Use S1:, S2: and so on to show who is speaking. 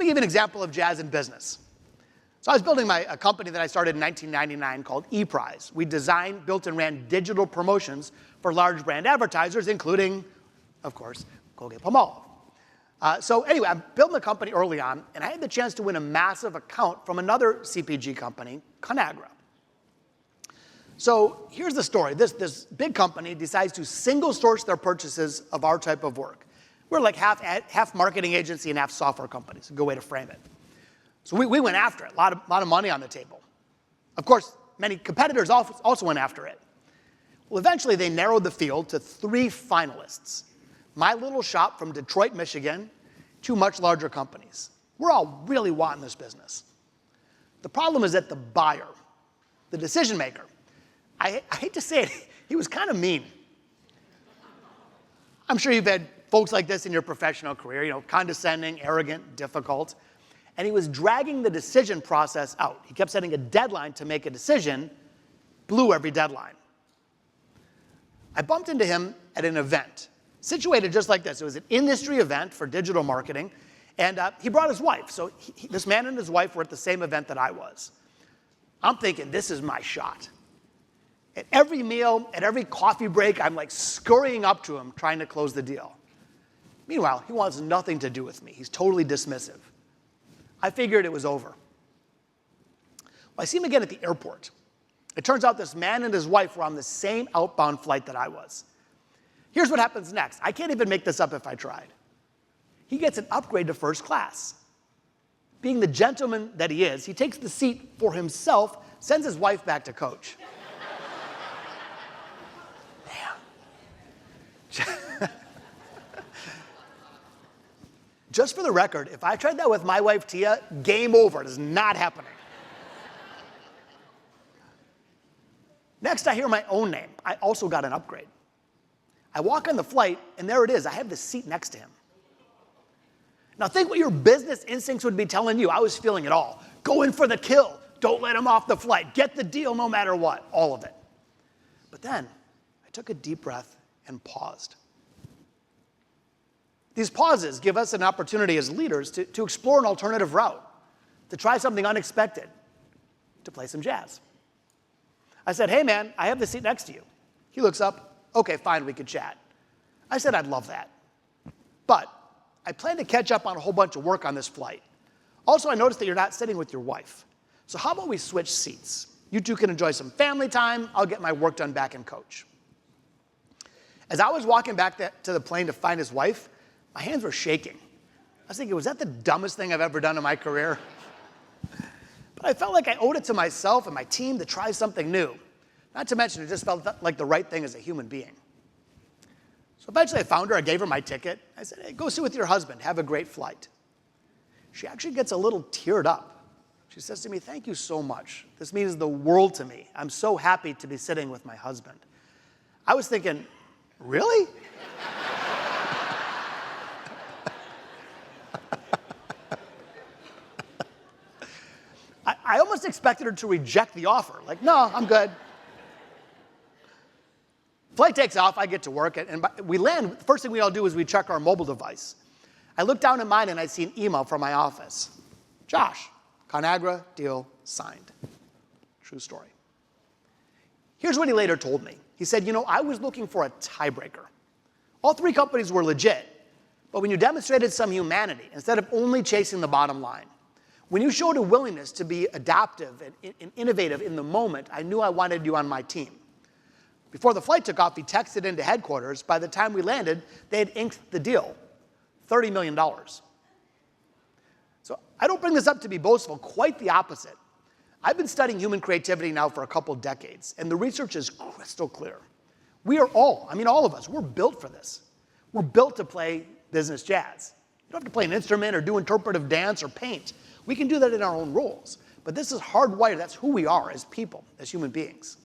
S1: give you an example of jazz in business. So I was building a company that I started in 1999 called ePrize. We designed, built, and ran digital promotions for large brand advertisers, including, of course, Colgate-Palmolive. So anyway, I built the company early on, and I had the chance to win a massive account from another CPG company, Conagra. So here's the story. This big company decides to single source their purchases of our type of work. We're like half marketing agency and half software company. It's a good way to frame it. So we went after it, a lot of money on the table. Of course, many competitors also went after it. Well, eventually they narrowed the field to 3 finalists. My little shop from Detroit, Michigan, 2 much larger companies. We're all really wanting this business. The problem is that the buyer, the decision maker, I hate to say it, he was kind of mean. I'm sure you've had folks like this in your professional career, condescending, arrogant, difficult. And he was dragging the decision process out. He kept setting a deadline to make a decision, blew every deadline. I bumped into him at an event, situated just like this. It was an industry event for digital marketing, and he brought his wife. So this man and his wife were at the same event that I was. I'm thinking, this is my shot. At every meal, at every coffee break, I'm like scurrying up to him, trying to close the deal. Meanwhile, he wants nothing to do with me. He's totally dismissive. I figured it was over. Well, I see him again at the airport. It turns out this man and his wife were on the same outbound flight that I was. Here's what happens next. I can't even make this up if I tried. He gets an upgrade to first class. Being the gentleman that he is, he takes the seat for himself, sends his wife back to coach. Just for the record, if I tried that with my wife, Tia, game over. It is not happening. Next, I hear my own name. I also got an upgrade. I walk on the flight, and there it is. I have the seat next to him. Now, think what your business instincts would be telling you. I was feeling it all. Go in for the kill. Don't let him off the flight. Get the deal no matter what. All of it. But then, I took a deep breath and paused. These pauses give us an opportunity as leaders to explore an alternative route, to try something unexpected, to play some jazz. I said, hey man, I have the seat next to you. He looks up, okay, fine, we could chat. I said, I'd love that. But I plan to catch up on a whole bunch of work on this flight. Also, I noticed that you're not sitting with your wife. So how about we switch seats? You two can enjoy some family time. I'll get my work done back in coach. As I was walking back to the plane to find his wife, my hands were shaking. I was thinking, was that the dumbest thing I've ever done in my career? But I felt like I owed it to myself and my team to try something new. Not to mention, it just felt like the right thing as a human being. So eventually I found her. I gave her my ticket. I said, hey, go sit with your husband. Have a great flight. She actually gets a little teared up. She says to me, thank you so much. This means the world to me. I'm so happy to be sitting with my husband. I was thinking, really? I almost expected her to reject the offer. Like, no, I'm good. Flight takes off, I get to work, and we land. The first thing we all do is we check our mobile device. I look down at mine and I see an email from my office. Josh, Conagra deal signed. True story. Here's what he later told me. He said, I was looking for a tiebreaker. All 3 companies were legit, but when you demonstrated some humanity, instead of only chasing the bottom line, when you showed a willingness to be adaptive and innovative in the moment, I knew I wanted you on my team. Before the flight took off, he texted into headquarters. By the time we landed, they had inked the deal, $30 million. So I don't bring this up to be boastful, quite the opposite. I've been studying human creativity now for a couple decades, and the research is crystal clear. We are all of us, we're built for this. We're built to play business jazz. You don't have to play an instrument or do interpretive dance or paint. We can do that in our own roles. But this is hardwired. That's who we are as people, as human beings.